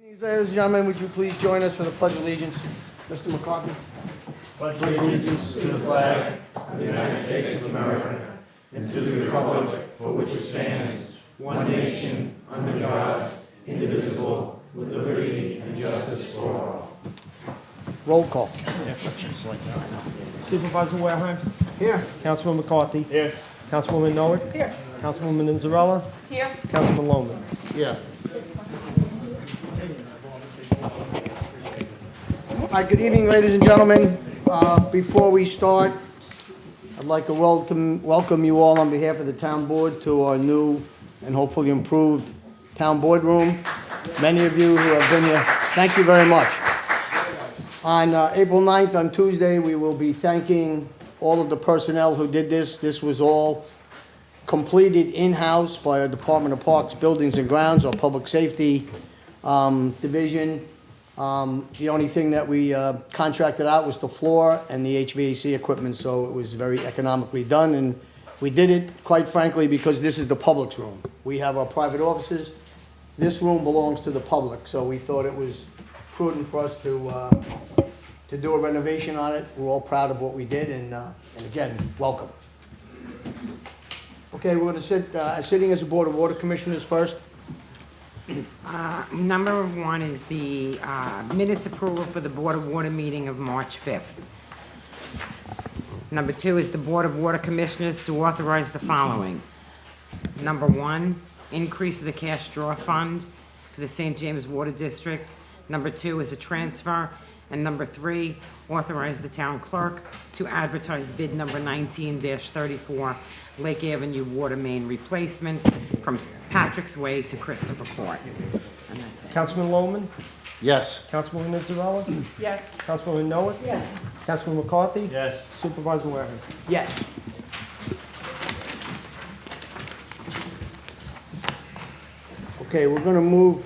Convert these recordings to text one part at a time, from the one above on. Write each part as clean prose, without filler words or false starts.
Ladies and gentlemen, would you please join us for the Pledge of Allegiance? Mr. McCarthy. Pledge allegiance to the flag of the United States of America and to the republic for which it stands, one nation, under God, indivisible, with liberty and justice for all. Roll call. Supervisor Wareheim. Here. Councilman McCarthy. Here. Councilwoman Noack. Here. Councilwoman Inzarella. Here. Councilman Lohman. Yeah. All right, good evening, ladies and gentlemen. Before we start, I'd like to welcome you all on behalf of the town board to our new and hopefully improved town boardroom. Many of you who have been here, thank you very much. On April 9th, on Tuesday, we will be thanking all of the personnel who did this. This was all completed in-house by our Department of Parks, Buildings and Grounds, our Public Safety Division. The only thing that we contracted out was the floor and the HVAC equipment, so it was very economically done. And we did it, quite frankly, because this is the public's room. We have our private offices. This room belongs to the public, so we thought it was prudent for us to do a renovation on it. We're all proud of what we did, and again, welcome. Okay, we're going to sitting as a Board of Water Commissioners first. Number one is the minutes approval for the Board of Water meeting of March 5th. Number two is the Board of Water Commissioners to authorize the following. Number one, increase of the cash draw fund for the St. James Water District. Number two is a transfer. And number three, authorize the town clerk to advertise bid number 19-34, Lake Avenue Water Main Replacement from Patrick's Way to Christopher Court. And that's it. Councilman Lohman. Yes. Councilwoman Inzarella. Yes. Councilwoman Noack. Yes. Councilman McCarthy. Yes. Supervisor Wareheim. Yes. Okay, we're going to move,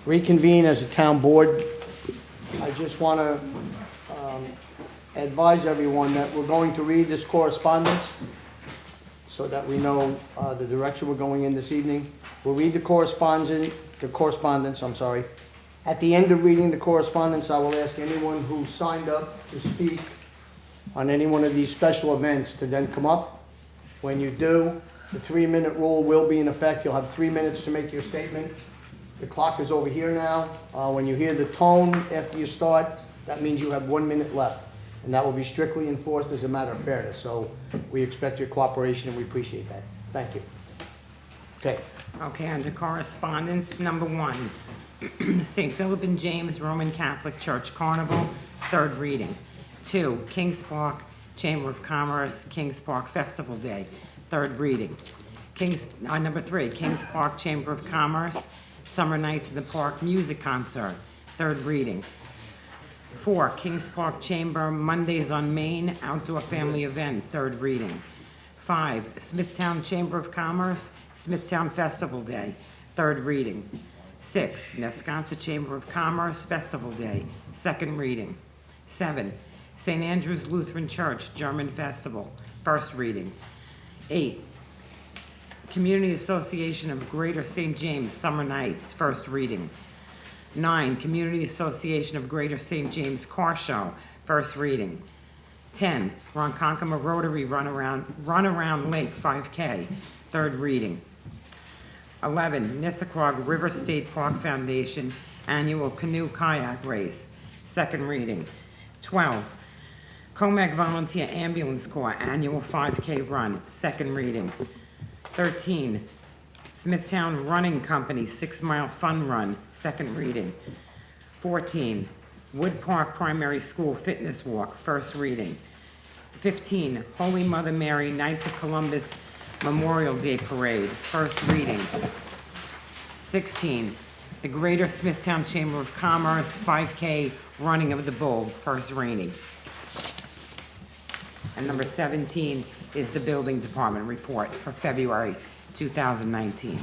reconvene as a town board. I just want to advise everyone that we're going to read this correspondence so that we know the direction we're going in this evening. We'll read the correspondence. At the end of reading the correspondence, I will ask anyone who signed up to speak on any one of these special events to then come up. When you do, the 3-minute rule will be in effect. You'll have 3 minutes to make your statement. The clock is over here now. When you hear the tone after you start, that means you have 1 minute left. And that will be strictly enforced as a matter of fairness. So we expect your cooperation and we appreciate that. Thank you. Okay. Okay, under correspondence, number one, St. Philip and James Roman Catholic Church Carnival, third reading. 2, Kings Park Chamber of Commerce Kings Park Festival Day, third reading. Number 3, Kings Park Chamber of Commerce Summer Nights in the Park Music Concert, third reading. 4, Kings Park Chamber Mondays on Main Outdoor Family Event, third reading. 5, Smithtown Chamber of Commerce Smithtown Festival Day, third reading. 6, Nesconsa Chamber of Commerce Festival Day, second reading. 7, St. Andrew's Lutheran Church German Festival, first reading. 8, Community Association of Greater St. James Summer Nights, first reading. 9, Community Association of Greater St. James Car Show, first reading. 10, Ronkonkoma Rotary Run Around Lake 5K, third reading. 11, Nissaquag River State Park Foundation Annual Canoe Kayak Race, second reading. 12, Comac Volunteer Ambulance Corps Annual 5K Run, second reading. 13, Smithtown Running Company 6-Mile Fun Run, second reading. 14, Wood Park Primary School Fitness Walk, first reading. 15, Holy Mother Mary Knights of Columbus Memorial Day Parade, first reading. 16, the Greater Smithtown Chamber of Commerce 5K Running of the Bull, first reading. And number 17 is the Building Department report for February 2019.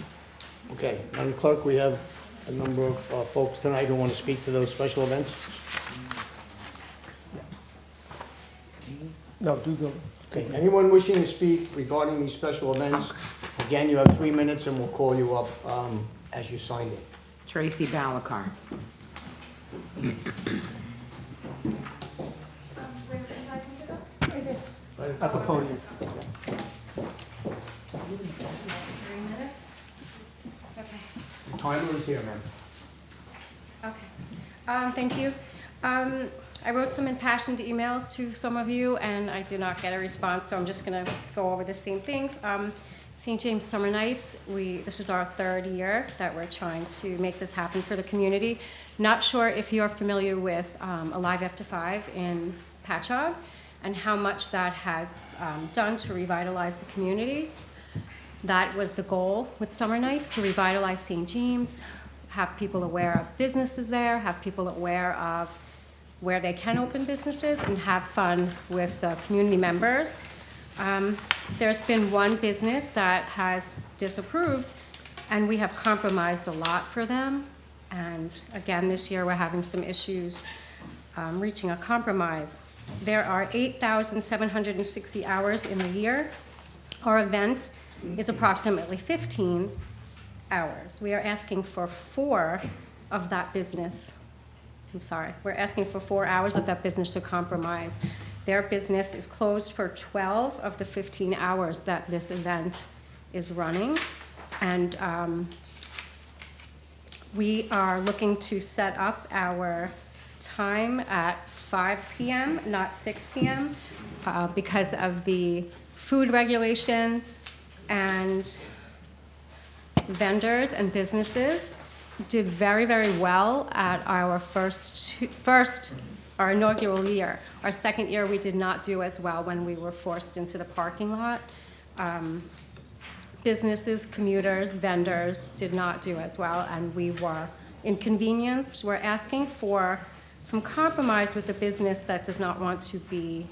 Okay, Madam Clerk, we have a number of folks tonight who want to speak to those special events. No, do go. Okay, anyone wishing to speak regarding these special events, again, you have 3 minutes and we'll call you up as you sign in. Tracy Balakar. At the podium. 3 minutes? Okay. Timer is here, ma'am. Okay. Thank you. I wrote some impassioned emails to some of you, and I did not get a response, so I'm just gonna go over the same things. St. James Summer Nights, this is our 3rd year that we're trying to make this happen for the community. Not sure if you're familiar with Alive After 5 in Patchogue and how much that has done to revitalize the community. That was the goal with Summer Nights, to revitalize St. James, have people aware of businesses there, have people aware of where they can open businesses, and have fun with the community members. There's been one business that has disapproved, and we have compromised a lot for them. And again, this year we're having some issues reaching a compromise. There are 8,760 hours in the year. Our event is approximately 15 hours. We are asking for 4 of that business. We're asking for 4 hours of that business to compromise. Their business is closed for 12 of the 15 hours that this event is running. And we are looking to set up our time at 5 p.m., not 6 p.m., because of the food regulations, and vendors and businesses did very, very well at our our inaugural year. Our 2nd year, we did not do as well when we were forced into the parking lot. Businesses, commuters, vendors did not do as well, and we were inconvenienced. We're asking for some compromise with the business that does not want to be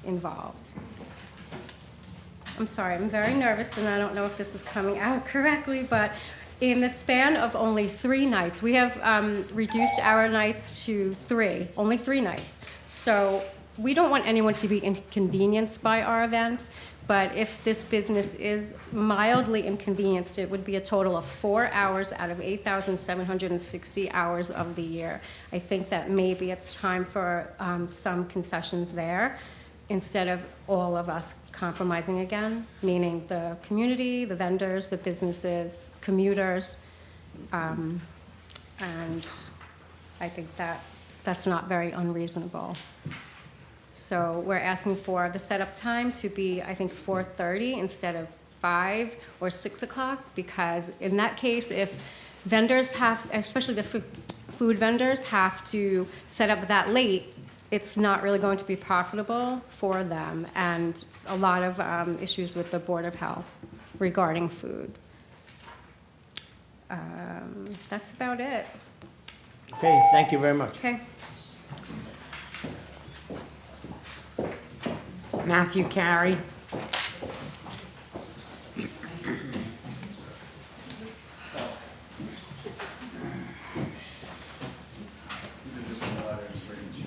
involved. I'm sorry, I'm very nervous, and I don't know if this is coming out correctly, but in the span of only 3 nights, we have reduced our nights to 3, only 3 nights. So we don't want anyone to be inconvenienced by our events, but if this business is mildly inconvenienced, it would be a total of 4 hours out of 8,760 hours of the year. I think that maybe it's time for some concessions there, instead of all of us compromising again, meaning the community, the vendors, the businesses, commuters, and I think that's not very unreasonable. So we're asking for the setup time to be, I think, 4:30 instead of 5 or 6 o'clock, because in that case, if vendors have, especially the food vendors, have to set up that late, it's not really going to be profitable for them, and a lot of issues with the Board of Health regarding food. That's about it. Okay, thank you very much. Okay. Matthew Carey.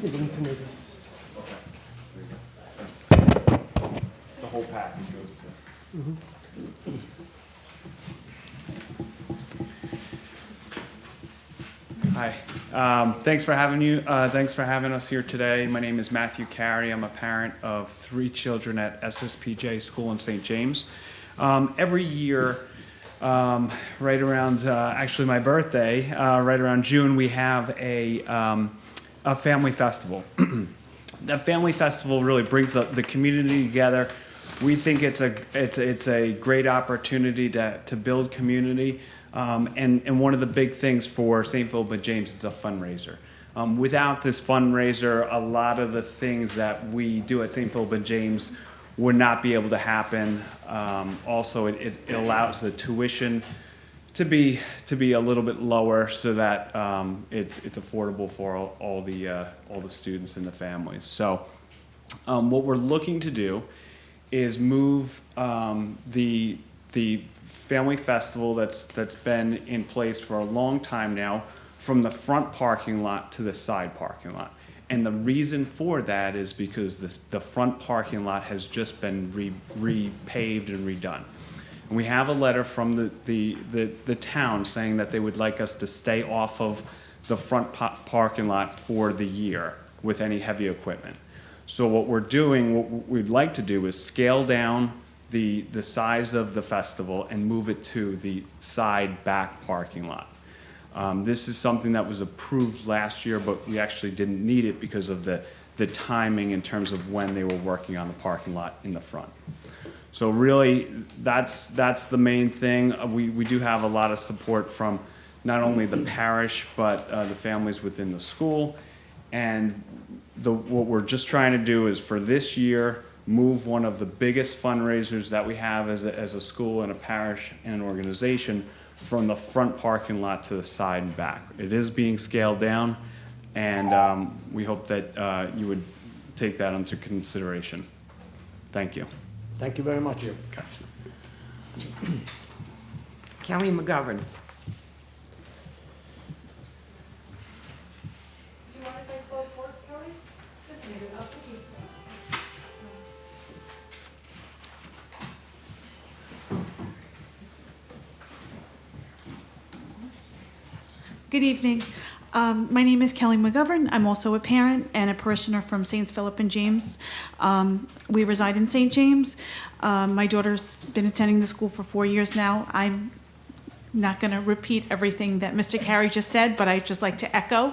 Give them to me. The whole package goes to. Hi. Thanks for having us here today. My name is Matthew Carey. I'm a parent of 3 children at SSPJ School in St. James. Every year, right around actually my birthday, right around June, we have a family festival. That family festival really brings the community together. We think it's a great opportunity to build community. And one of the big things for St. Philip James, it's a fundraiser. Without this fundraiser, a lot of the things that we do at St. Philip James would not be able to happen. Also, it allows the tuition to be a little bit lower, so that it's affordable for all the students and the families. So, what we're looking to do is move the family festival that's been in place for a long time now from the front parking lot to the side parking lot. And the reason for that is because the front parking lot has just been repaved and redone. And we have a letter from the town saying that they would like us to stay off of the front parking lot for the year with any heavy equipment. So what we'd like to do is scale down the size of the festival and move it to the side back parking lot. This is something that was approved last year, but we actually didn't need it because of the timing in terms of when they were working on the parking lot in the front. So really, that's the main thing. We do have a lot of support from not only the parish, but the families within the school. And what we're just trying to do is for this year, move one of the biggest fundraisers that we have as a school and a parish and an organization from the front parking lot to the side and back. It is being scaled down, and we hope that you would take that into consideration. Thank you. Thank you very much. Kelly McGovern. You want to face both forward, Kelly? Listen, I'll put you. Good evening. My name is Kelly McGovern. I'm also a parent and a parishioner from St. Philip and James. We reside in St. James. My daughter's been attending the school for 4 years now. I'm not going to repeat everything that Mr. Carey just said, but I'd just like to echo,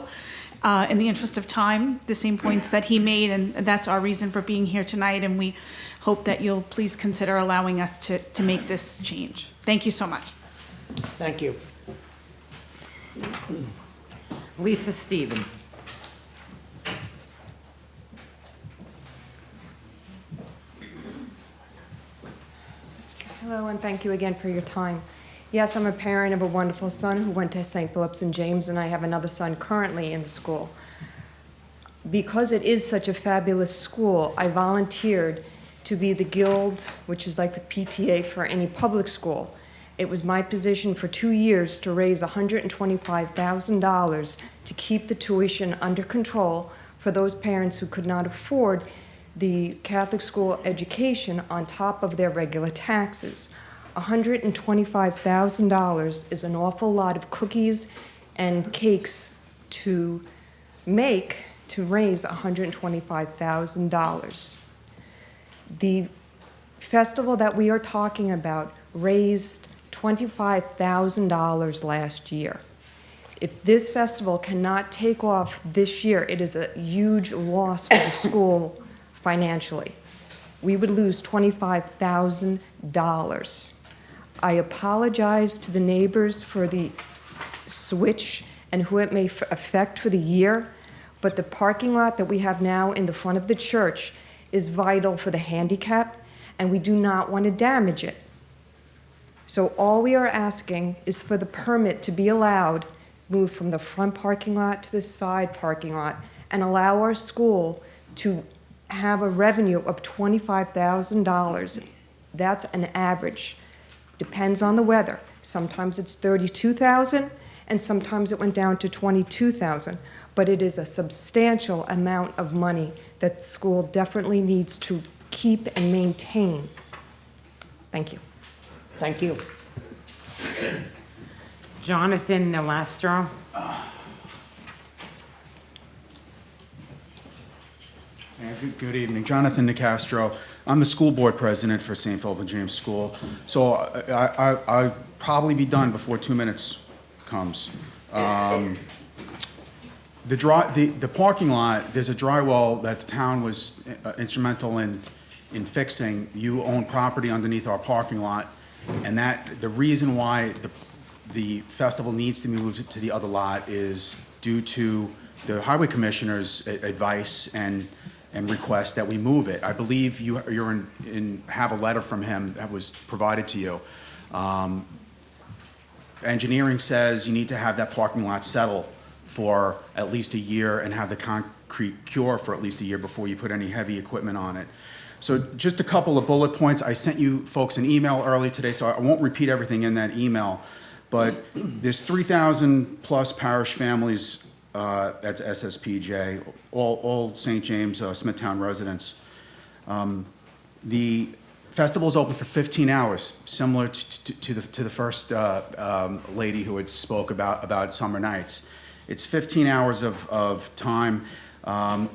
in the interest of time, the same points that he made, and that's our reason for being here tonight, and we hope that you'll please consider allowing us to make this change. Thank you so much. Thank you. Lisa Stephen. Hello, and thank you again for your time. Yes, I'm a parent of a wonderful son who went to St. Philip's and James, and I have another son currently in the school. Because it is such a fabulous school, I volunteered to be the guild, which is like the PTA for any public school. It was my position for 2 years to raise $125,000 to keep the tuition under control for those parents who could not afford the Catholic school education on top of their regular taxes. $125,000 is an awful lot of cookies and cakes to make to raise $125,000. The festival that we are talking about raised $25,000 last year. If this festival cannot take off this year, it is a huge loss for the school financially. We would lose $25,000. I apologize to the neighbors for the switch and who it may affect for the year, but the parking lot that we have now in the front of the church is vital for the handicap, and we do not want to damage it. So all we are asking is for the permit to be allowed, move from the front parking lot to the side parking lot, and allow our school to have a revenue of $25,000. That's an average. Depends on the weather. Sometimes it's $32,000, and sometimes it went down to $22,000. But it is a substantial amount of money that the school definitely needs to keep and maintain. Thank you. Thank you. Jonathan Nalastro. Good evening. Jonathan Nicastro. I'm the school board president for St. Philip and James School. So I'll probably be done before 2 minutes comes. The parking lot, there's a drywall that the town was instrumental in fixing. You own property underneath our parking lot, and that the reason why the festival needs to be moved to the other lot is due to the highway commissioner's advice and request that we move it. I believe you're have a letter from him that was provided to you. Engineering says you need to have that parking lot settle for at least a year and have the concrete cure for at least a year before you put any heavy equipment on it. So just a couple of bullet points. I sent you folks an email early today, so I won't repeat everything in that email, but there's 3,000 plus parish families, that's SSPJ, all St. James, Smithtown residents. The Festival is open for 15 hours, similar to the first lady who had spoke about summer nights. It's 15 hours of time.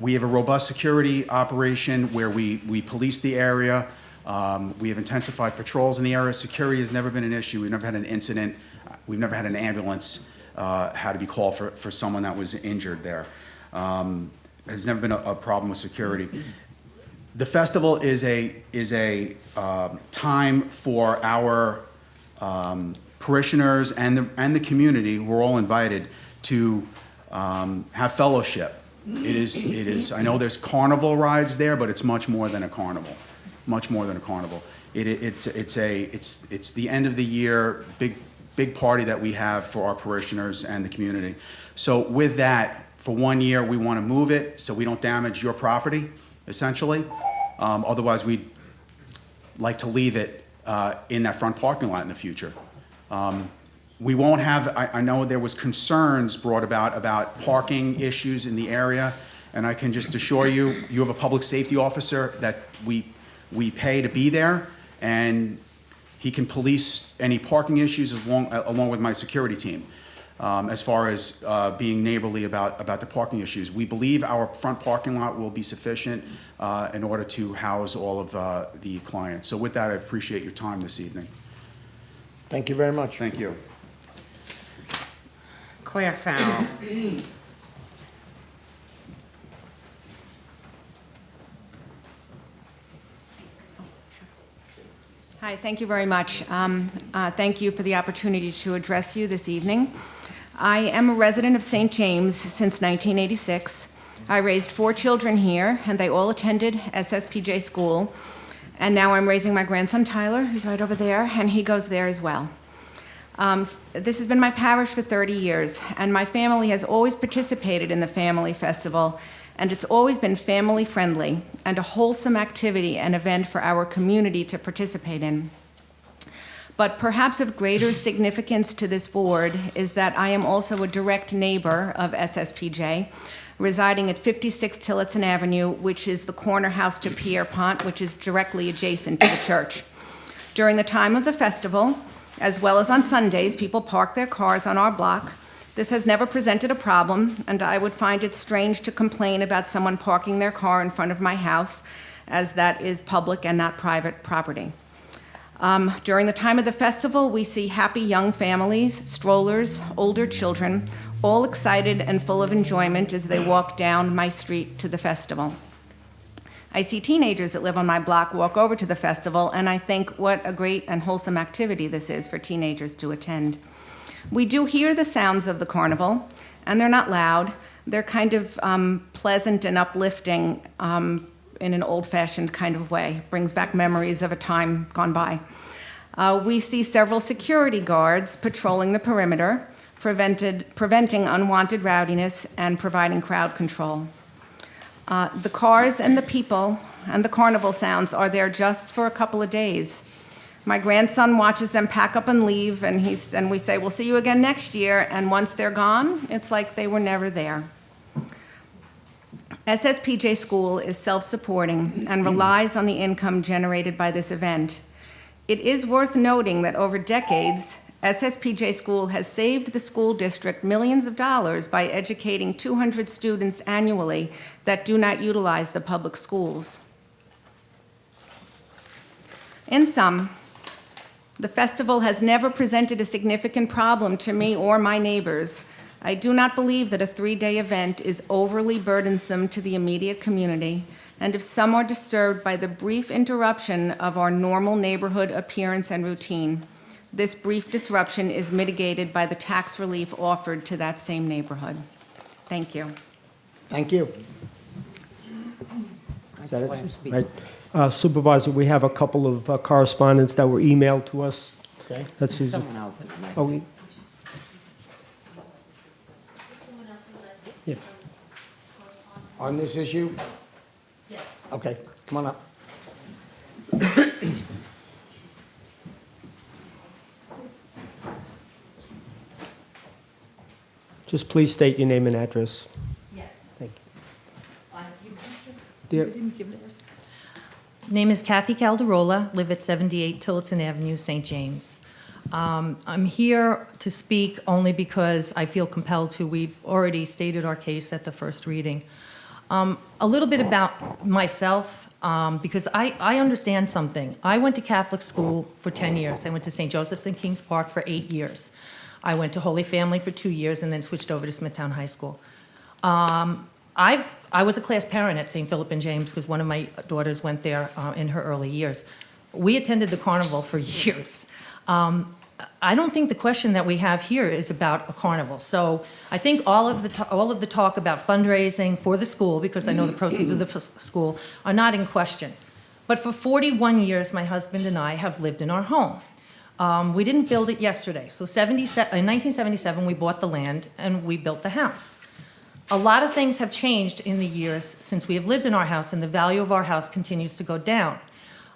We have a robust security operation where we police the area. We have intensified patrols in the area. Security has never been an issue. We've never had an incident. We've never had an ambulance had to be called for someone that was injured there. There's never been a problem with security. The festival is a time for our parishioners and the community. We're all invited to have fellowship. It is. I know there's carnival rides there, but it's much more than a carnival. Much more than a carnival. It's the end of the year big party that we have for our parishioners and the community. So with that, for 1 year, we want to move it so we don't damage your property, essentially. Otherwise, we'd like to leave it in that front parking lot in the future. We won't have, I know there was concerns brought about parking issues in the area, and I can just assure you, you have a public safety officer that we pay to be there, and he can police any parking issues along with my security team. As far as being neighborly about the parking issues. We believe our front parking lot will be sufficient in order to house all of the clients. So with that, I appreciate your time this evening. Thank you very much. Thank you. Claire Farrell. Hi, thank you very much. Thank you for the opportunity to address you this evening. I am a resident of St. James since 1986. I raised 4 children here, and they all attended SSPJ school. And now I'm raising my grandson, Tyler, who's right over there, and he goes there as well. This has been my parish for 30 years, and my family has always participated in the Family Festival, and it's always been family-friendly and a wholesome activity and event for our community to participate in. But perhaps of greater significance to this board is that I am also a direct neighbor of SSPJ, residing at 56 Tillotson Avenue, which is the corner house to Pierpont, which is directly adjacent to the church. During the time of the festival, as well as on Sundays, people park their cars on our block. This has never presented a problem, and I would find it strange to complain about someone parking their car in front of my house, as that is public and not private property. During the time of the festival, we see happy young families, strollers, older children, all excited and full of enjoyment as they walk down my street to the festival. I see teenagers that live on my block walk over to the festival, and I think what a great and wholesome activity this is for teenagers to attend. We do hear the sounds of the carnival, and they're not loud. They're kind of pleasant and uplifting in an old-fashioned kind of way. Brings back memories of a time gone by. We see several security guards patrolling the perimeter, preventing unwanted rowdiness and providing crowd control. The cars and the people and the carnival sounds are there just for a couple of days. My grandson watches them pack up and leave, and we say, we'll see you again next year, and once they're gone, it's like they were never there. SSPJ School is self-supporting and relies on the income generated by this event. It is worth noting that over decades, SSPJ School has saved the school district millions of dollars by educating 200 students annually that do not utilize the public schools. In sum, the festival has never presented a significant problem to me or my neighbors. I do not believe that a 3-day event is overly burdensome to the immediate community, and if some are disturbed by the brief interruption of our normal neighborhood appearance and routine, this brief disruption is mitigated by the tax relief offered to that same neighborhood. Thank you. Thank you. I Is that swear. it? Speak. Right. Supervisor, we have a couple of correspondence that were emailed to us. Okay. That's just, Someone else that would like oh, to. we- yeah. On this issue? Yes. Okay, come on up. Just please state your name and address. Yes. Thank you. You Dear- didn't give theirs. Name is Kathy Calderola, live at 78 Tillotson Avenue, St. James. I'm here to speak only because I feel compelled to. We've already stated our case at the first reading. A little bit about myself, because I understand something. I went to Catholic school for 10 years. I went to St. Joseph's in Kings Park for 8 years. I went to Holy Family for 2 years and then switched over to Smithtown High School. I was a class parent at St. Philip and James because one of my daughters went there in her early years. We attended the carnival for years. I don't think the question that we have here is about a carnival. So I think all of the talk about fundraising for the school, because I know the proceeds of the school, are not in question. But for 41 years, my husband and I have lived in our home. We didn't build it yesterday. So in 1977, we bought the land and we built the house. A lot of things have changed in the years since we have lived in our house, and the value of our house continues to go down.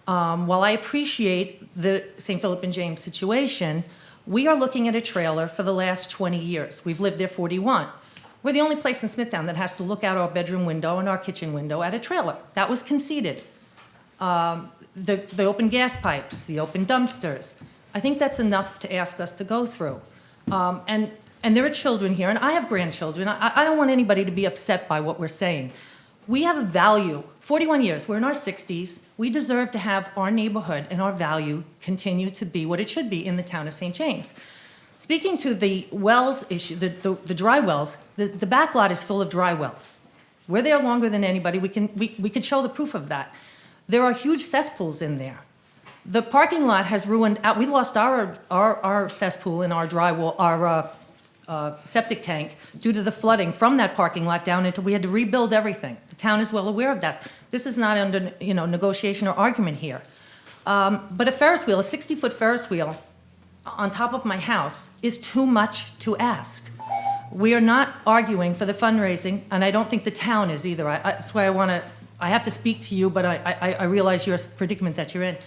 While I appreciate the St. Philip and James situation, we are looking at a trailer for the last 20 years. We've lived there 41. We're the only place in Smithtown that has to look out our bedroom window and our kitchen window at a trailer. That was conceded. The open gas pipes, the open dumpsters. I think that's enough to ask us to go through. And there are children here, and I have grandchildren. I don't want anybody to be upset by what we're saying. We have a value. 41 years, we're in our 60s. We deserve to have our neighborhood and our value continue to be what it should be in the town of St. James. Speaking to the wells issue, the dry wells, the back lot is full of dry wells. We're there longer than anybody. We could show the proof of that. There are huge cesspools in there. The parking lot has ruined out. We lost our cesspool in our dry wall, our septic tank due to the flooding from that parking lot down into, we had to rebuild everything. The town is well aware of that. This is not under negotiation or argument here. But a Ferris wheel, a 60-foot Ferris wheel on top of my house is too much to ask. We are not arguing for the fundraising, and I don't think the town is either. That's why I have to speak to you, but I realize your predicament that you're in.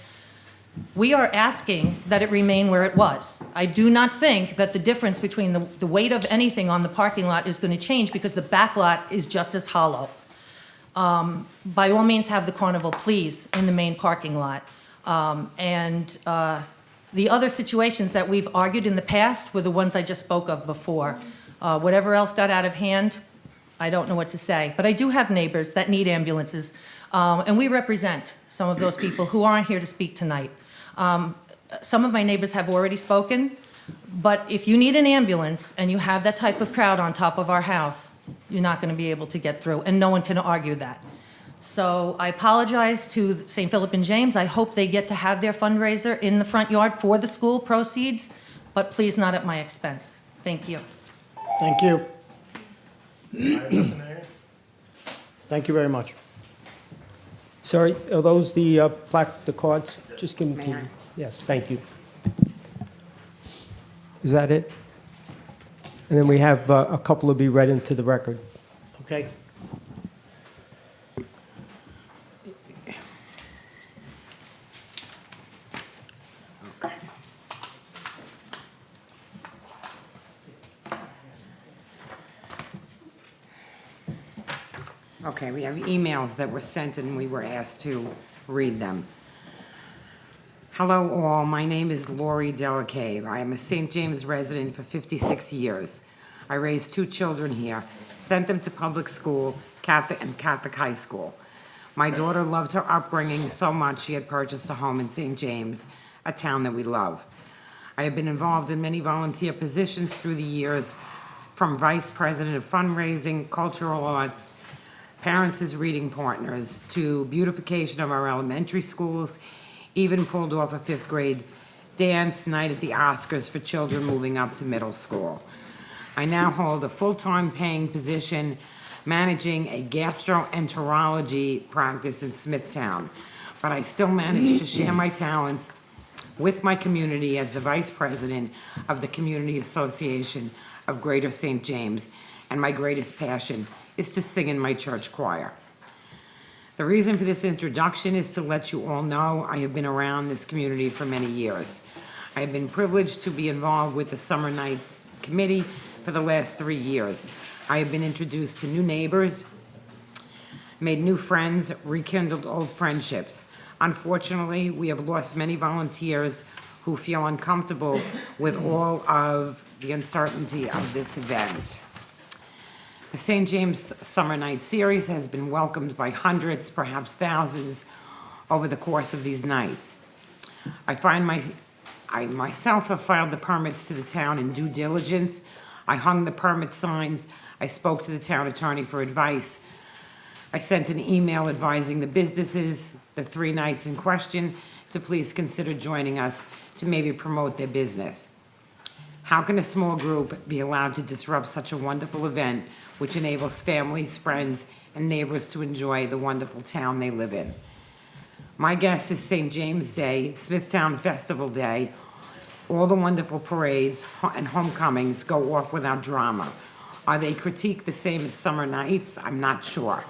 We are asking that it remain where it was. I do not think that the difference between the weight of anything on the parking lot is going to change because the back lot is just as hollow. By all means, have the carnival, please, in the main parking lot. The other situations that we've argued in the past were the ones I just spoke of before. Whatever else got out of hand, I don't know what to say. But I do have neighbors that need ambulances, and we represent some of those people who aren't here to speak tonight. Some of my neighbors have already spoken, but if you need an ambulance and you have that type of crowd on top of our house, you're not going to be able to get through, and no one can argue that. So I apologize to St. Philip and James. I hope they get to have their fundraiser in the front yard for the school proceeds, but please not at my expense. Thank you. Thank you. Thank you very much. Sorry, are those the cards? Just give them to Mayor. me. Yes, thank you. Is that it? And then we have a couple to be read into the record. Okay. Okay, we have emails that were sent and we were asked to read them. Hello all, my name is Lori Delacave. I am a St. James resident for 56 years. I raised 2 children here, sent them to public school, Catholic high school. My daughter loved her upbringing so much she had purchased a home in St. James, a town that we love. I have been involved in many volunteer positions through the years, from vice president of fundraising, cultural arts, parents as reading partners, to beautification of our elementary schools, even pulled off a 5th grade dance night at the Oscars for children moving up to middle school. I now hold a full-time paying position managing a gastroenterology practice in Smithtown, but I still manage to share my talents with my community as the vice president of the Community Association of Greater St. James, and my greatest passion is to sing in my church choir. The reason for this introduction is to let you all know I have been around this community for many years. I have been privileged to be involved with the Summer Nights Committee for the last 3 years. I have been introduced to new neighbors, made new friends, rekindled old friendships. Unfortunately, we have lost many volunteers who feel uncomfortable with all of the uncertainty of this event. The St. James Summer Night Series has been welcomed by hundreds, perhaps thousands, over the course of these nights. I myself have filed the permits to the town in due diligence. I hung the permit signs. I spoke to the town attorney for advice. I sent an email advising the businesses, the 3 nights in question, to please consider joining us to maybe promote their business. How can a small group be allowed to disrupt such a wonderful event which enables families, friends, and neighbors to enjoy the wonderful town they live in? My guess is St. James Day, Smithtown Festival Day, all the wonderful parades and homecomings go off without drama. Are they critiqued the same as summer nights? I'm not sure.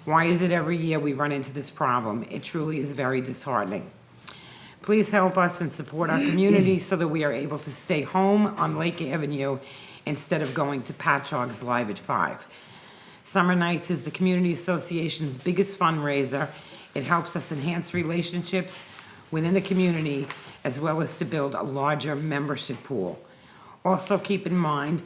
Why is it every year we run into this problem? It truly is very disheartening. Please help us and support our community so that we are able to stay home on Lake Avenue instead of going to Patchogue's Live at 5. Summer Nights is the Community Association's biggest fundraiser. It helps us enhance relationships within the community as well as to build a larger membership pool. Also keep in mind,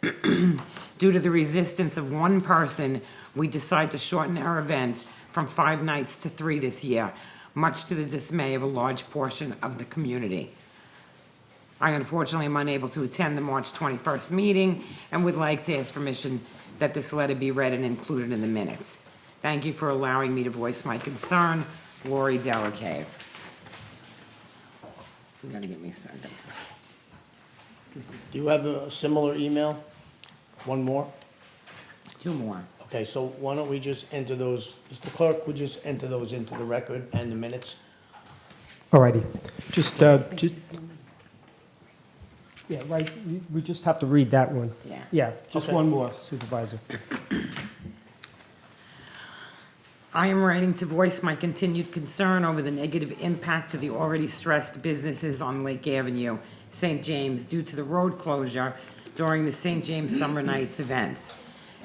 due to the resistance of one person, we decide to shorten our event from 5 nights to 3 this year, much to the dismay of a large portion of the community. I unfortunately am unable to attend the March 21st meeting and would like to ask permission that this letter be read and included in the minutes. Thank you for allowing me to voice my concern. Lori Delacave. You gotta get me a second. Do you have a similar email? One more? 2 more. Okay, so why don't we just enter those, Mr. Clerk, would just enter those into the record and the minutes? All righty. Just, yeah, right, we just have to read that one. Yeah. Yeah, just Okay. one more, Supervisor. I am writing to voice my continued concern over the negative impact to the already stressed businesses on Lake Avenue, St. James, due to the road closure during the St. James Summer Nights events.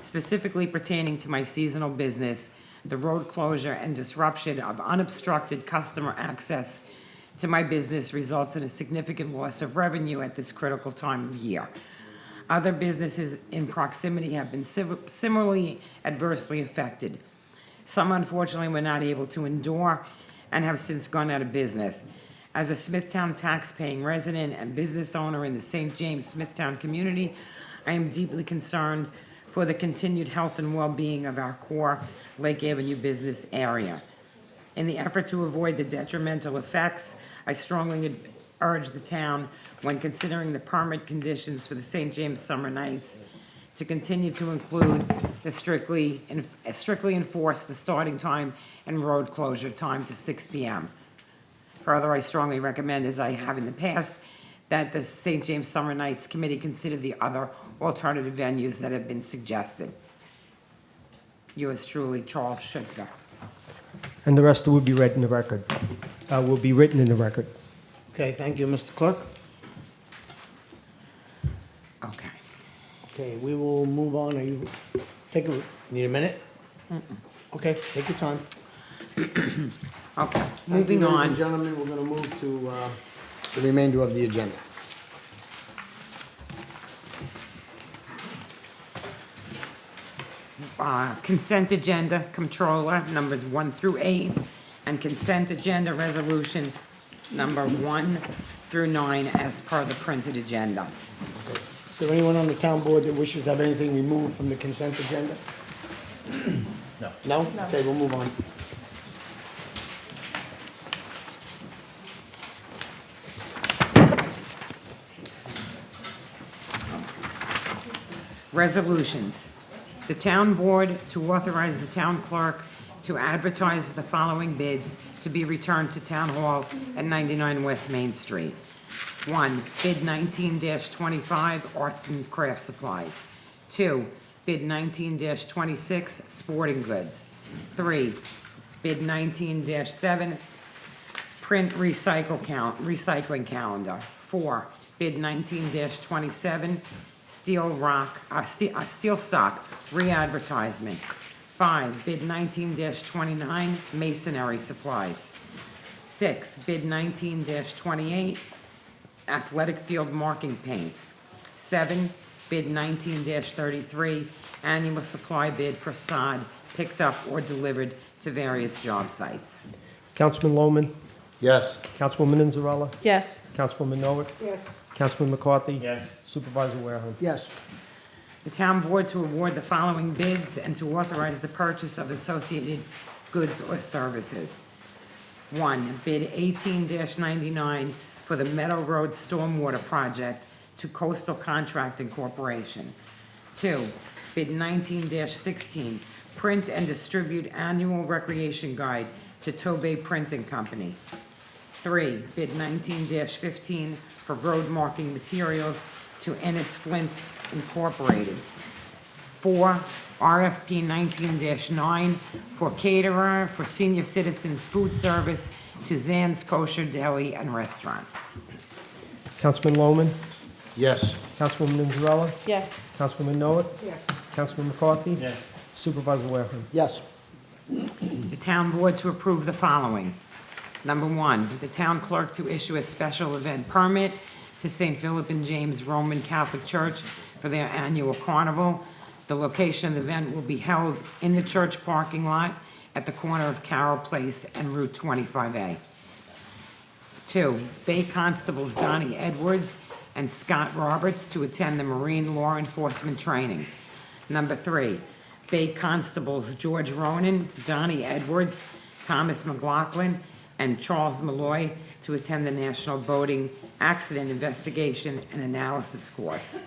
Specifically pertaining to my seasonal business, the road closure and disruption of unobstructed customer access to my business results in a significant loss of revenue at this critical time of year. Other businesses in proximity have been similarly adversely affected. Some unfortunately were not able to endure and have since gone out of business. As a Smithtown tax-paying resident and business owner in the St. James Smithtown community, I am deeply concerned for the continued health and well-being of our core Lake Avenue business area. In the effort to avoid the detrimental effects, I strongly urge the town, when considering the permit conditions for the St. James Summer Nights, to continue to include the strictly enforce the starting time and road closure time to 6 p.m. Further, I strongly recommend, as I have in the past, that the St. James Summer Nights Committee consider the other alternative venues that have been suggested. Yours truly, Charles Schutger. And the rest will be read in the record, will be written in the record. Okay, thank you, Mr. Clerk. Okay. Okay, we will move on. Are you, need a minute? Okay, take your time. Okay, moving Ladies on. and gentlemen, we're gonna move to the remainder of the agenda. Consent agenda, controller, numbers 1 through 8, and consent agenda resolutions, number 1 through 9, as per the printed agenda. Is there anyone on the town board that wishes to have anything removed from the consent agenda? No. No? Okay, we'll move on. Resolutions. The town board to authorize the town clerk to advertise for the following bids to be returned to Town Hall at 99 West Main Street. 1, bid 19-25, arts and craft supplies. 2, bid 19-26, sporting goods. 3, bid 19-7, print recycling calendar. 4, bid 19-27, steel stock re-advertisement. 5, bid 19-29, masonry supplies. 6, bid 19-28, athletic field marking paint. 7, bid 19-33, annual supply bid for sod picked up or delivered to various job sites. Councilman Lohman, Yes. Councilwoman Inzarella, Yes. Councilwoman Noah, Yes. Councilman McCarthy. Yes. Supervisor Wareham. Yes. The town board to award the following bids and to authorize the purchase of associated goods or services. 1, bid 18-99 for the Meadow Road Stormwater Project to Coastal Contracting Corporation. 2, bid 19-16, print and distribute annual recreation guide to Tobey Printing Company. 3, bid 19-15 for road marking materials to Ennis Flint Incorporated. 4, RFP 19-9 for caterer for senior citizens food service to Zan's Kosher Deli and Restaurant. Councilman Lohman, Yes. Councilwoman Inzarella, Yes. Councilwoman Noah, Yes. Councilman McCarthy. Yes. Supervisor Wareham. Yes. The town board to approve the following. Number 1, the town clerk to issue a special event permit to St. Philip and James Roman Catholic Church for their annual carnival. The location of the event will be held in the church parking lot at the corner of Carroll Place and Route 25A. 2, Bay Constables Donnie Edwards and Scott Roberts to attend the Marine Law Enforcement Training. Number 3, Bay Constables George Ronan, Donnie Edwards, Thomas McLaughlin, and Charles Malloy to attend the National Boating Accident Investigation and Analysis course.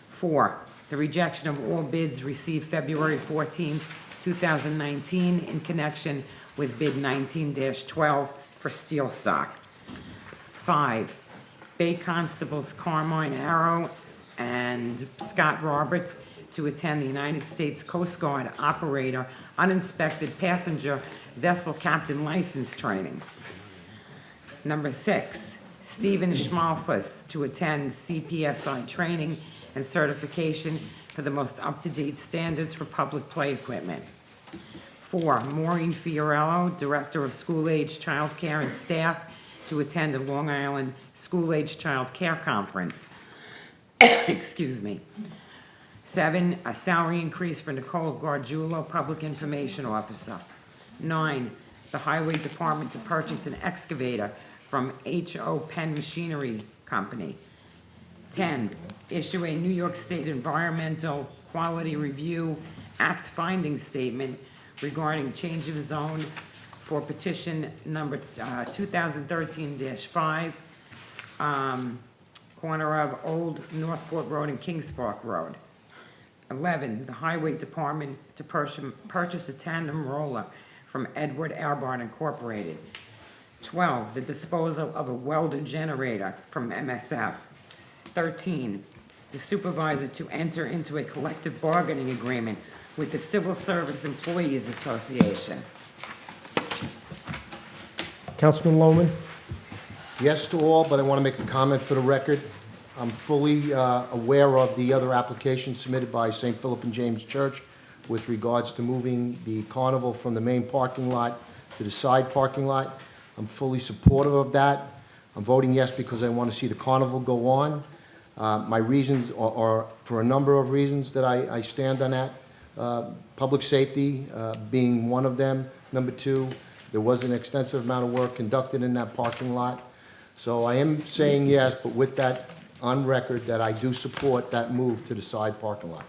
4, the rejection of all bids received February 14, 2019 in connection with bid 19-12 for steel stock. 5, Bay Constables Carmine Arrow and Scott Roberts to attend the United States Coast Guard Operator Uninspected Passenger Vessel Captain License Training. Number 6, Stephen Schmalfuss to attend CPSI training and certification for the most up-to-date standards for public play equipment. 4, Maureen Fiorello, Director of School-Age Child Care and Staff, to attend a Long Island School-Age Child Care Conference. Excuse me. 7, a salary increase for Nicole Gargiulo, Public Information Officer. 9, the Highway Department to purchase an excavator from H.O. Penn Machinery Company. 10, issue a New York State Environmental Quality Review Act finding statement regarding change of zone for petition number 2013-5, corner of Old Northport Road and Kings Park Road. 11, the Highway Department to purchase a tandem roller from Edward Arbart Incorporated. 12, the disposal of a welder generator from MSF. 13, the supervisor to enter into a collective bargaining agreement with the Civil Service Employees Association. Councilman Lohman, Yes to all, but I want to make a comment for the record. I'm fully aware of the other application submitted by St. Philip and James Church with regards to moving the carnival from the main parking lot to the side parking lot. I'm fully supportive of that. I'm voting yes because I want to see the carnival go on. My reasons are for a number of reasons that I stand on that. Public safety being one of them. Number 2, there was an extensive amount of work conducted in that parking lot. So I am saying yes, but with that on record that I do support that move to the side parking lot.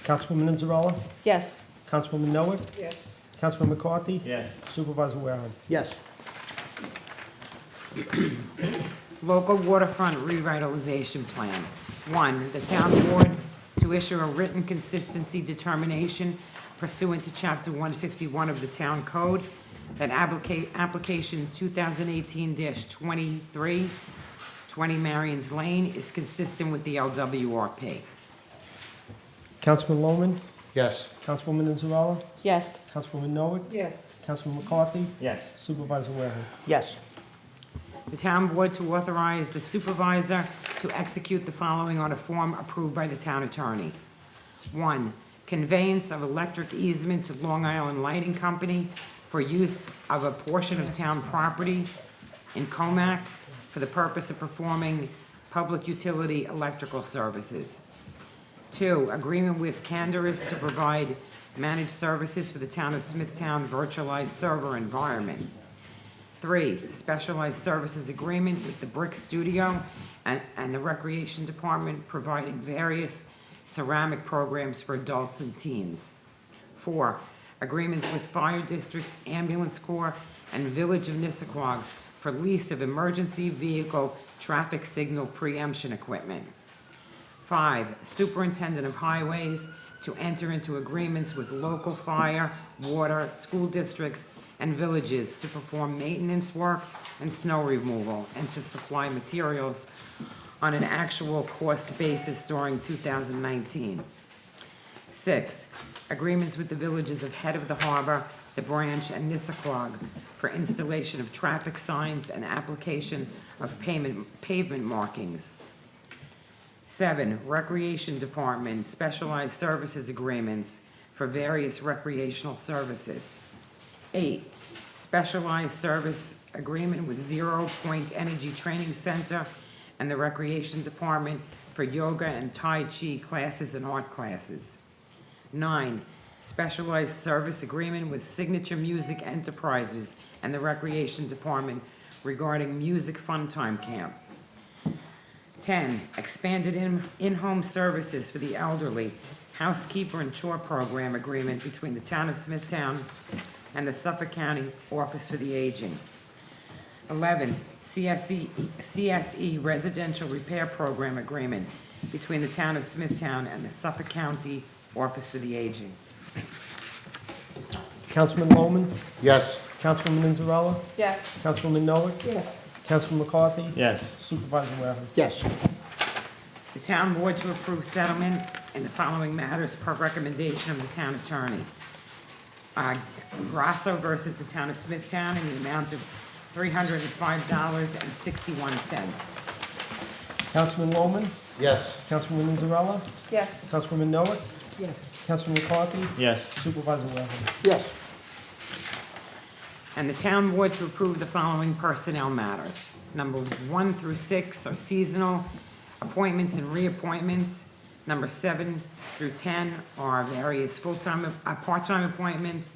Councilwoman Inzarella, Yes. Councilwoman Noah, Yes. Councilman McCarthy. Yes. Supervisor Wareham. Yes. Local waterfront revitalization plan. 1, the town board to issue a written consistency determination pursuant to Chapter 151 of the Town Code that application 2018-23, 20 Marion's Lane is consistent with the LWRP. Councilman Lohman, Yes. Councilwoman Inzarella, Yes. Councilwoman Noah, Yes. Councilman McCarthy. Yes. Supervisor Wareham. Yes. The town board to authorize the supervisor to execute the following on a form approved by the town attorney. 1, conveyance of electric easement to Long Island Lighting Company for use of a portion of town property in Comac for the purpose of performing public utility electrical services. 2, agreement with Candaris to provide managed services for the town of Smithtown virtualized server environment. 3, specialized services agreement with the Brick Studio and the Recreation Department providing various ceramic programs for adults and teens. 4, agreements with Fire District's Ambulance Corps and Village of Nissaquag for lease of emergency vehicle traffic signal preemption equipment. 5, Superintendent of Highways to enter into agreements with local fire, water, school districts, and villages to perform maintenance work and snow removal and to supply materials on an actual cost basis during 2019. 6, agreements with the villages of Head of the Harbor, the Branch, and Nissaquag for installation of traffic signs and application of pavement markings. 7, Recreation Department specialized services agreements for various recreational services. 8, specialized service agreement with 0 Point Energy Training Center and the Recreation Department for yoga and Tai Chi classes and art classes. 9, specialized service agreement with Signature Music Enterprises and the Recreation Department regarding Music Fun Time Camp. 10, expanded in-home services for the elderly, housekeeper and chore program agreement between the town of Smithtown and the Suffolk County Office for the Aging. 11, CSE residential repair program agreement between the town of Smithtown and the Suffolk County Office for the Aging. Councilman Lohman, Yes. Councilwoman Inzarella, Yes. Councilwoman Novick, Yes. Councilman McCarthy, Yes. Supervisor Waring. Yes. The town board to approve settlement in the following matters per recommendation of the town attorney. Grasso versus the town of Smithtown in the amount of $305.61. Councilman Lohman, Yes. Councilwoman Inzarella, Yes. Councilwoman Novick, Yes. Councilman McCarthy, Yes. Supervisor Waring. Yes. And the town board to approve the following personnel matters. Numbers 1 through 6 are seasonal appointments and reappointments. Number 7 through 10 are various part-time appointments.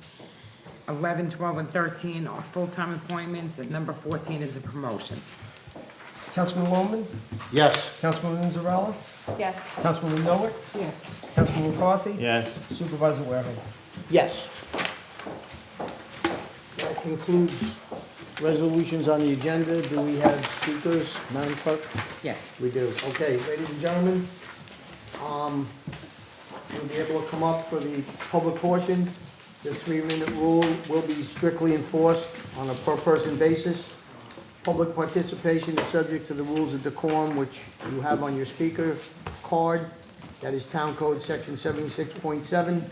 11, 12, and 13 are full-time appointments, and number 14 is a promotion. Councilman Lohman, Yes. Councilwoman Inzarella, Yes. Councilwoman Novick, Yes. Councilman McCarthy, Yes. Supervisor Waring. Yes. That concludes resolutions on the agenda. Do we have speakers, Madam Clerk? Yes. We do. Okay, ladies and gentlemen, you'll be able to come up for the public portion. The 3-minute rule will be strictly enforced on a per-person basis. Public participation is subject to the rules of decorum, which you have on your speaker card. That is Town Code Section 76.7.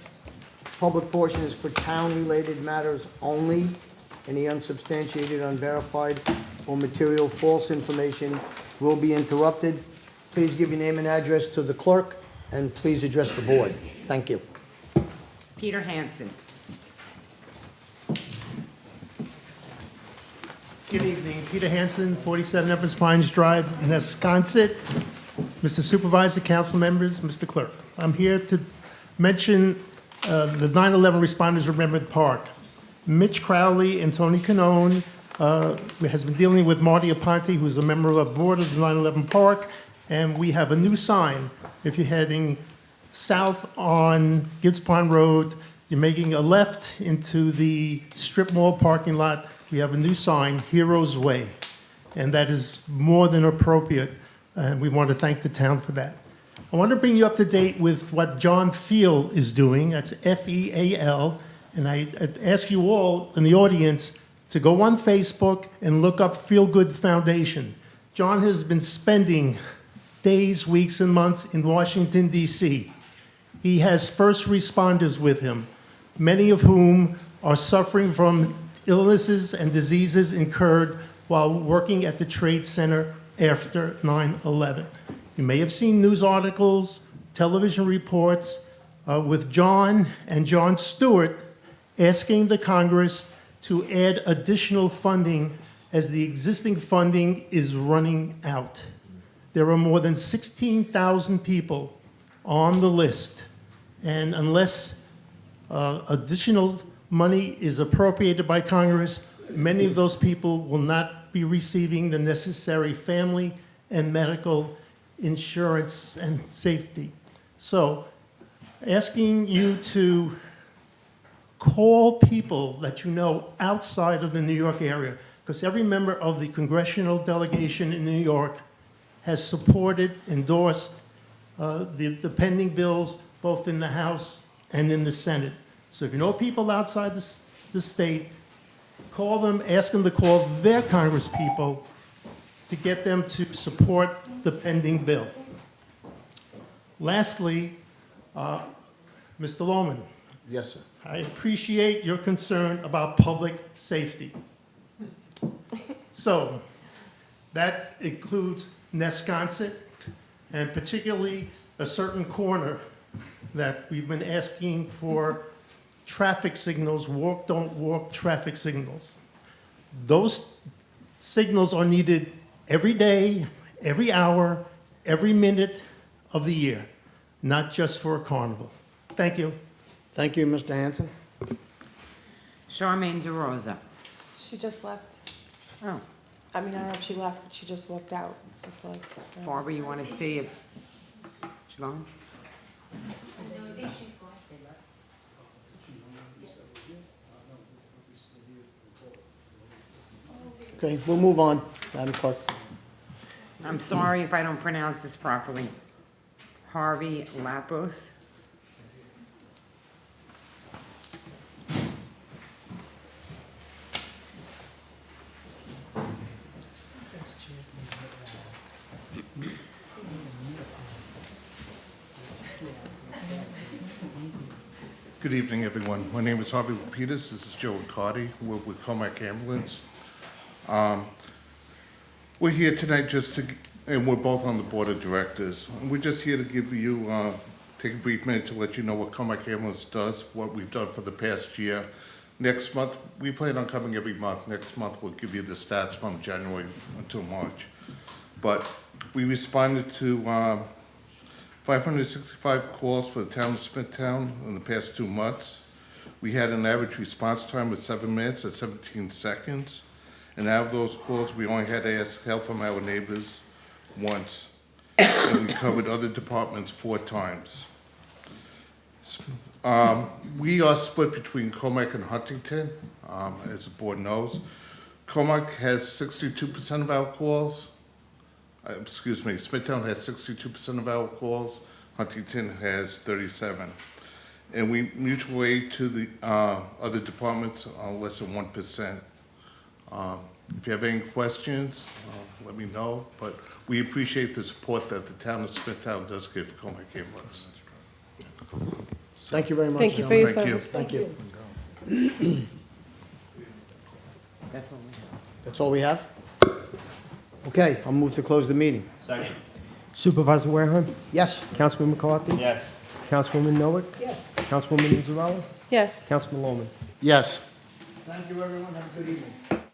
Public portion is for town-related matters only. Any unsubstantiated, unverified, or material false information will be interrupted. Please give your name and address to the clerk, and please address the board. Thank you. Peter Hansen. Good evening. Peter Hansen, 47 Evans Pines Drive, in Wisconsin. Mr. Supervisor, council members, Mr. Clerk. I'm here to mention the 9/11 responders remembered park. Mitch Crowley and Tony Canone has been dealing with Marty Aponte, who's a member of the board of the 9/11 park, and we have a new sign. If you're heading south on Gibbs Pond Road, you're making a left into the strip mall parking lot. We have a new sign, Heroes Way, and that is more than appropriate, and we want to thank the town for that. I want to bring you up to date with what John Feal is doing. That's F-E-A-L, and I ask you all in the audience to go on Facebook and look up Feel Good Foundation. John has been spending days, weeks, and months in Washington, D.C. He has first responders with him, many of whom are suffering from illnesses and diseases incurred while working at the Trade Center after 9/11. You may have seen news articles, television reports with John and Jon Stewart asking the Congress to add additional funding as the existing funding is running out. There are more than 16,000 people on the list, and unless additional money is appropriated by Congress, many of those people will not be receiving the necessary family and medical insurance and safety. So, asking you to call people that you know outside of the New York area, because every member of the congressional delegation in New York has supported, endorsed the pending bills both in the House and in the Senate. So if you know people outside the state, call them, ask them to call their congresspeople to get them to support the pending bill. Lastly, Mr. Lohman, Yes, sir. I appreciate your concern about public safety. So, that includes Nesconset, and particularly a certain corner that we've been asking for traffic signals, walk, don't walk traffic signals. Those signals are needed every day, every hour, every minute of the year, not just for a carnival. Thank you. Thank you, Mr. Hanson. Charmaine DeRosa. She just left. Oh, I mean, I don't know if she left, but she just walked out. That's like. Barbara, you want to see if she's gone? Okay, we'll move on, Madam Clerk. I'm sorry if I don't pronounce this properly. Harvey Lapos. Good evening, everyone. My name is Harvey Lapidus. This is Joe Riccardi. We're with Comac Ambulance. We're here tonight and we're both on the board of directors. We're just here to give you, take a brief minute to let you know what Comac Ambulance does, what we've done for the past year. Next month, we plan on coming every month. Next month, we'll give you the stats from January until March. But we responded to 565 calls for the town of Smithtown in the past 2 months. We had an average response time of 7 minutes at 17 seconds. And out of those calls, we only had to ask help from our neighbors once. And we covered other departments 4 times. We are split between Comac and Huntington, as the board knows. Comac has 62% of our calls. Smithtown has 62% of our calls. Huntington has 37%. And we mutual aid to the other departments on less than 1%. If you have any questions, let me know. But we appreciate the support that the town of Smithtown does give Comac Ambulance. Thank you very much. Thank you for your Thank you. service. Thank you. That's all we have. That's all we have? Okay, I'll move to close the meeting. Supervisor Wareham? Yes? Councilman McCarthy? Yes. Councilwoman Noack? Yes. Councilwoman Mazzarella? Yes. Councilman Lohman? Yes. Thank you, everyone. Have a good evening.